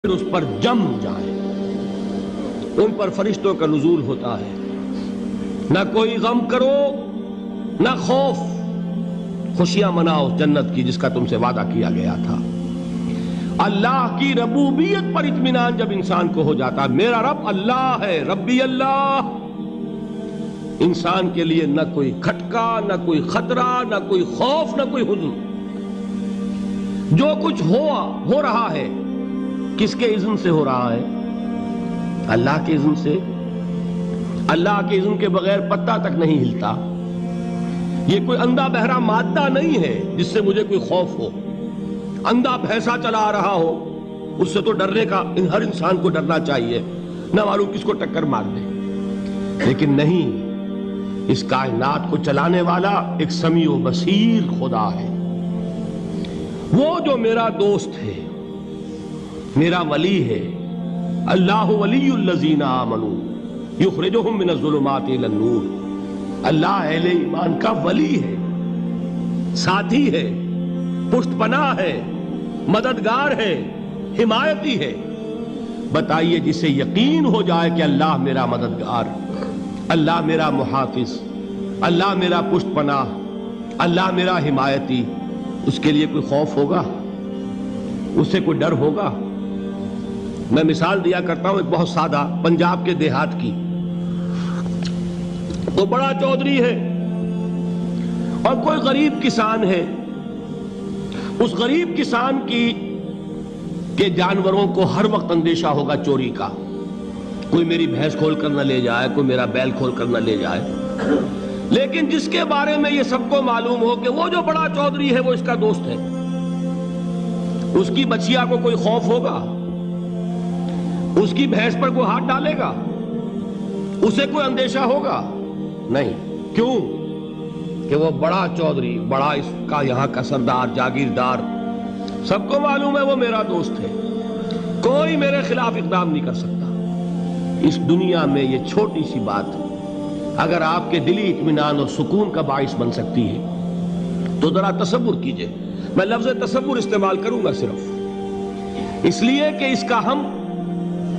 اس پر جم جائیں، ان پر فرشتوں کا نزول ہوتا ہے۔ نہ کوئی غم کرو نہ خوف، خوشیاں مناؤ جنت کی جس کا تم سے وعدہ کیا گیا تھا۔ اللہ کی ربوبیت پر اطمینان جب انسان کو ہو جاتا، میرا رب اللہ ہے، ربی اللہ، انسان کے لیے نہ کوئی کھٹکا، نہ کوئی خطرہ، نہ کوئی خوف، نہ کوئی حزن۔ جو کچھ ہو رہا ہے کس کے اذن سے ہو رہا ہے؟ اللہ کے اذن سے۔ اللہ کے اذن کے بغیر پتہ تک نہیں ہلتا۔ یہ کوئی اندھا بہرا مادہ نہیں ہے جس سے مجھے کوئی خوف ہو۔ اندھا بھینسا چلا آ رہا ہو اس سے تو ڈرنے کا ہر انسان کو ڈرنا چاہیے، نہ معلوم کس کو ٹکر مار دے۔ لیکن نہیں، اس کائنات کو چلانے والا ایک سمیع و بصیر خدا ہے، وہ جو میرا دوست ہے، میرا ولی ہے۔ اللہ ولی الذین آمنوا یخرجہم من الظلمات الی النور۔ اللہ اہل ایمان کا ولی ہے، ساتھی ہے، پشت پناہ ہے، مددگار ہے، حمایتی ہے۔ بتائیے جسے یقین ہو جائے کہ اللہ میرا مددگار، اللہ میرا محافظ، اللہ میرا پشت پناہ، اللہ میرا حمایتی، اس کے لیے کوئی خوف ہوگا؟ اس سے کوئی ڈر ہوگا؟ میں مثال دیا کرتا ہوں ایک بہت سادہ پنجاب کے دیہات کی۔ وہ بڑا چودھری ہے اور کوئی غریب کسان ہے۔ اس غریب کسان کے جانوروں کو ہر وقت اندیشہ ہوگا چوری کا، کوئی میری بھینس کھول کر نہ لے جائے، کوئی میرا بیل کھول کر نہ لے جائے۔ لیکن جس کے بارے میں یہ سب کو معلوم ہو کہ وہ جو بڑا چودھری ہے وہ اس کا دوست ہے، اس کی بچیا کو کوئی خوف ہوگا؟ اس کی بھینس پر کوئی ہاتھ ڈالے گا؟ اسے کوئی اندیشہ ہوگا؟ نہیں۔ کیوں؟ کہ وہ بڑا چودھری، بڑا اس کا یہاں کا سردار، جاگیردار، سب کو معلوم ہے وہ میرا دوست ہے، کوئی میرے خلاف اقدام نہیں کر سکتا۔ اس دنیا میں یہ چھوٹی سی بات اگر آپ کے دلی اطمینان اور سکون کا باعث بن سکتی ہے تو ذرا تصور کیجئے۔ میں لفظ تصور استعمال کروں گا صرف اس لیے کہ اس کا ہم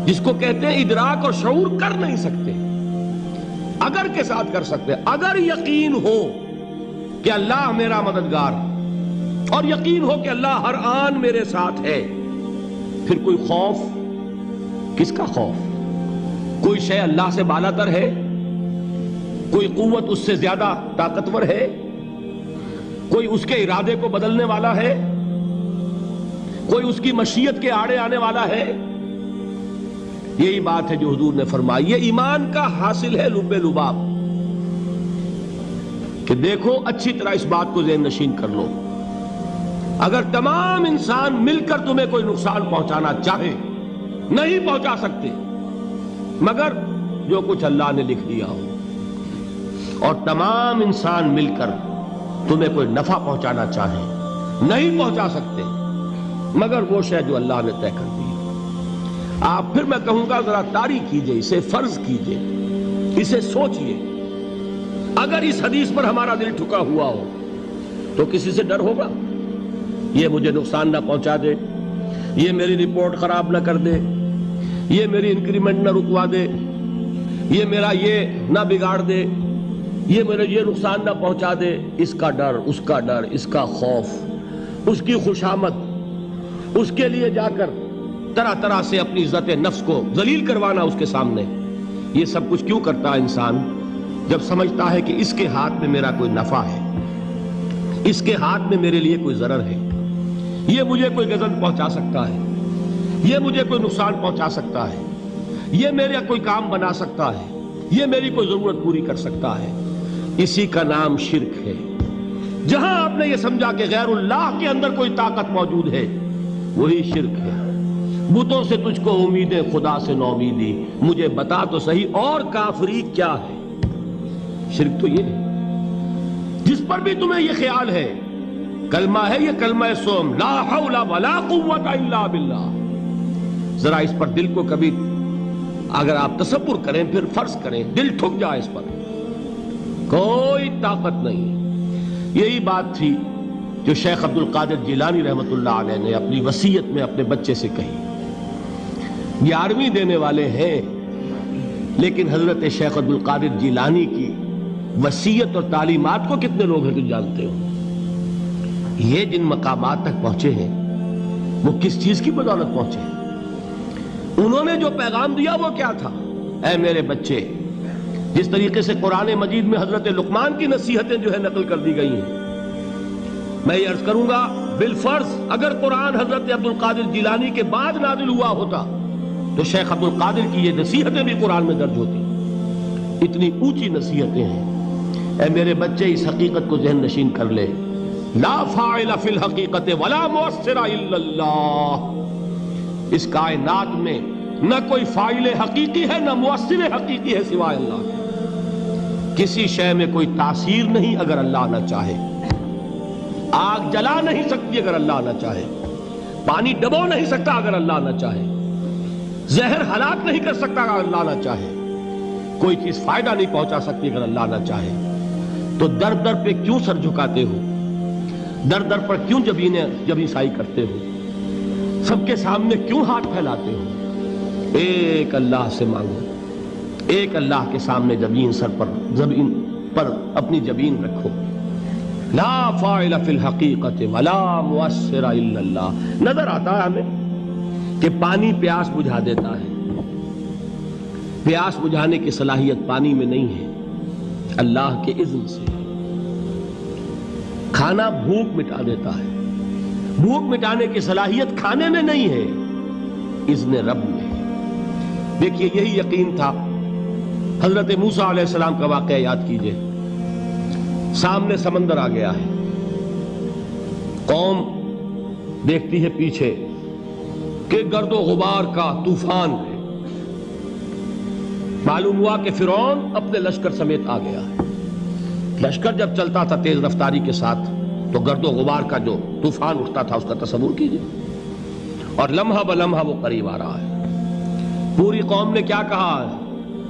جس کو کہتے ہیں ادراک اور شعور کر نہیں سکتے، اگر کے ساتھ کر سکتے۔ اگر یقین ہو کہ اللہ میرا مددگار اور یقین ہو کہ اللہ ہر آن میرے ساتھ ہے، پھر کوئی خوف؟ کس کا خوف؟ کوئی شے اللہ سے بالاتر ہے؟ کوئی قوت اس سے زیادہ طاقتور ہے؟ کوئی اس کے ارادے کو بدلنے والا ہے؟ کوئی اس کی مشیت کے آڑے آنے والا ہے؟ یہی بات ہے جو حضور نے فرمائی۔ یہ ایمان کا حاصل ہے لب لباب، کہ دیکھو اچھی طرح اس بات کو ذہن نشین کر لو، اگر تمام انسان مل کر تمہیں کوئی نقصان پہنچانا چاہے نہیں پہنچا سکتے مگر جو کچھ اللہ نے لکھ دیا ہو، اور تمام انسان مل کر تمہیں کوئی نفع پہنچانا چاہے نہیں پہنچا سکتے مگر وہ شے جو اللہ نے طے کر دی۔ آپ پھر میں کہوں گا ذرا طاری کیجئے، اسے فرض کیجئے، اسے سوچئے۔ اگر اس حدیث پر ہمارا دل ٹھکا ہوا ہو تو کسی سے ڈر ہوگا؟ یہ مجھے نقصان نہ پہنچا دے، یہ میری رپورٹ خراب نہ کر دے، یہ میری انکریمنٹ نہ رکوا دے، یہ میرا یہ نہ بگاڑ دے، یہ میرے یہ نقصان نہ پہنچا دے۔ اس کا ڈر، اس کا ڈر، اس کا خوف، اس کی خوشامد، اس کے لیے جا کر طرح طرح سے اپنی عزت نفس کو ذلیل کروانا اس کے سامنے، یہ سب کچھ کیوں کرتا ہے انسان؟ جب سمجھتا ہے کہ اس کے ہاتھ میں میرا کوئی نفع ہے، اس کے ہاتھ میں میرے لیے کوئی ضرر ہے، یہ مجھے کوئی غضب پہنچا سکتا ہے، یہ مجھے کوئی نقصان پہنچا سکتا ہے، یہ میرا کوئی کام بنا سکتا ہے، یہ میری کوئی ضرورت پوری کر سکتا ہے، اسی کا نام شرک ہے۔ جہاں آپ نے یہ سمجھا کہ غیر اللہ کے اندر کوئی طاقت موجود ہے وہی شرک ہے۔ بتوں سے تجھ کو امیدیں، خدا سے نومیدی، مجھے بتا تو صحیح اور کافری کیا ہے؟ شرک تو یہ ہے۔ جس پر بھی تمہیں یہ خیال ہے، کلمہ ہے یہ کلمہ سوم، لا حول ولا قوت الا باللہ، ذرا اس پر دل کو کبھی اگر آپ تصور کریں، پھر فرض کریں، دل ٹھک جائے اس پر، کوئی طاقت نہیں۔ یہی بات تھی جو شیخ عبد القادر جیلانی رحمت اللہ علیہ نے اپنی وصیت میں اپنے بچے سے کہی 11ویں دینے والے ہیں، لیکن حضرت شیخ عبد القادر جیلانی کی وصیت اور تعلیمات کو کتنے لوگ ہیں تم جانتے ہو؟ یہ جن مقامات تک پہنچے ہیں وہ کس چیز کی بدولت پہنچے ہیں؟ انہوں نے جو پیغام دیا وہ کیا تھا؟ اے میرے بچے، جس طریقے سے قرآن مجید میں حضرت لقمان کی نصیحتیں جو ہے نقل کر دی گئی ہیں، میں یہ عرض کروں گا بالفرض اگر قرآن حضرت عبد القادر جیلانی کے بعد نازل ہوا ہوتا تو شیخ عبد القادر کی یہ نصیحتیں بھی قرآن میں درج ہوتی۔ اتنی اونچی نصیحتیں ہیں۔ اے میرے بچے، اس حقیقت کو ذہن نشین کر لے، لا فاعل فی الحقیقت ولا مؤثر الا اللہ۔ اس کائنات میں نہ کوئی فاعل حقیقی ہے نہ مؤثر حقیقی ہے سوائے اللہ کے۔ کسی شے میں کوئی تاثیر نہیں اگر اللہ نہ چاہے۔ آگ جلا نہیں سکتی اگر اللہ نہ چاہے، پانی ڈبو نہیں سکتا اگر اللہ نہ چاہے، زہر ہلاک نہیں کر سکتا اگر اللہ نہ چاہے، کوئی چیز فائدہ نہیں پہنچا سکتی اگر اللہ نہ چاہے۔ تو در در پہ کیوں سر جھکاتے ہو؟ در در پر کیوں جبیں سائی کرتے ہو؟ سب کے سامنے کیوں ہاتھ پھیلاتے ہو؟ ایک اللہ سے مانگو، ایک اللہ کے سامنے زمین پر اپنی جبین رکھو۔ لا فاعل فی الحقیقت ولا مؤثر الا اللہ۔ نظر آتا ہے ہمیں کہ پانی پیاس بجھا دیتا ہے، پیاس بجھانے کی صلاحیت پانی میں نہیں ہے، اللہ کے اذن سے۔ کھانا بھوک مٹا دیتا ہے، بھوک مٹانے کی صلاحیت کھانے میں نہیں ہے، اذن رب میں۔ دیکھیے یہی یقین تھا حضرت موسیٰ علیہ السلام کا واقعہ یاد کیجئے۔ سامنے سمندر آ گیا ہے، قوم دیکھتی ہے پیچھے کہ گرد و غبار کا طوفان ہے۔ معلوم ہوا کہ فرعون اپنے لشکر سمیت آ گیا ہے۔ لشکر جب چلتا تھا تیز رفتاری کے ساتھ تو گرد و غبار کا جو طوفان اٹھتا تھا اس کا تصور کیجئے، اور لمحہ بلمحہ وہ قریب آ رہا ہے۔ پوری قوم نے کیا کہا؟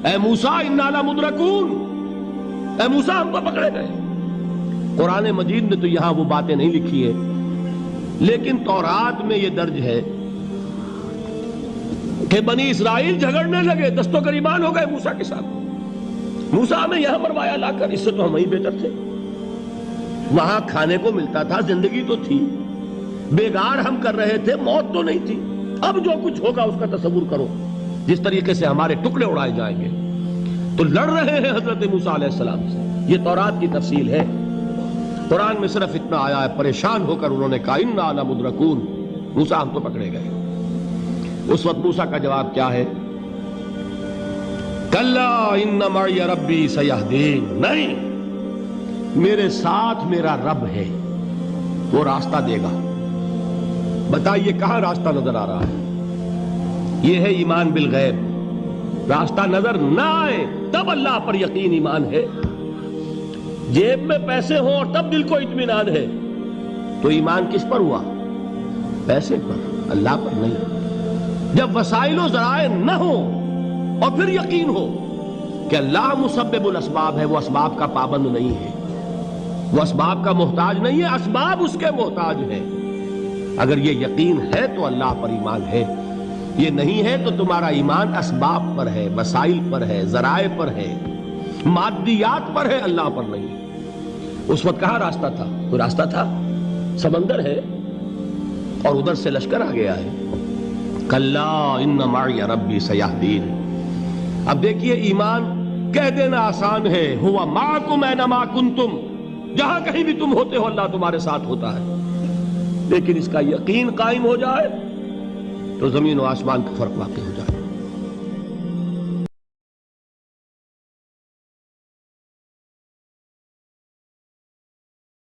اے موسیٰ انا لمدرکون، اے موسیٰ ہم تو پکڑے گئے۔ قرآن مجید نے تو یہاں وہ باتیں نہیں لکھی ہے، لیکن تورات میں یہ درج ہے کہ بنی اسرائیل جھگڑنے لگے، دست و گریبان ہو گئے موسیٰ کے ساتھ۔ موسیٰ ہمیں یہاں مروایا لا کر، اس سے تو ہم وہیں بہتر تھے، وہاں کھانے کو ملتا تھا، زندگی تو تھی، بیگار ہم کر رہے تھے، موت تو نہیں تھی۔ اب جو کچھ ہوگا اس کا تصور کرو، جس طریقے سے ہمارے ٹکڑے اڑائے جائیں گے۔ تو لڑ رہے ہیں حضرت موسیٰ علیہ السلام سے۔ یہ تورات کی تفصیل ہے۔ قرآن میں صرف اتنا آیا ہے، پریشان ہو کر انہوں نے کہا انا لمدرکون، موسیٰ ہم تو پکڑے گئے۔ اس وقت موسیٰ کا جواب کیا ہے؟ کلا ان معی ربی سیہدین، نہیں، میرے ساتھ میرا رب ہے، وہ راستہ دے گا۔ بتائیے کہاں راستہ نظر آ رہا ہے؟ یہ ہے ایمان بالغیب۔ راستہ نظر نہ آئے تب اللہ پر یقین ایمان ہے۔ جیب میں پیسے ہوں اور تب دل کو اطمینان ہے تو ایمان کس پر ہوا؟ پیسے پر، اللہ پر نہیں۔ جب وسائل و ذرائع نہ ہوں اور پھر یقین ہو کہ اللہ مسبب الاسباب ہے، وہ اسباب کا پابند نہیں ہے، وہ اسباب کا محتاج نہیں ہے، اسباب اس کے محتاج ہیں۔ اگر یہ یقین ہے تو اللہ پر ایمان ہے، یہ نہیں ہے تو تمہارا ایمان اسباب پر ہے، وسائل پر ہے، ذرائع پر ہے، مادیات پر ہے، اللہ پر نہیں۔ اس وقت کہاں راستہ تھا؟ کوئی راستہ تھا؟ سمندر ہے اور ادھر سے لشکر آ گیا ہے۔ کلا ان معی ربی سیہدین۔ اب دیکھیے ایمان کہہ دینا آسان ہے، ہوا معکم اینما کنتم، جہاں کہیں بھی تم ہوتے ہو اللہ تمہارے ساتھ ہوتا ہے، لیکن اس کا یقین قائم ہو جائے تو زمین و آسمان کا فرق واقع ہو جائے۔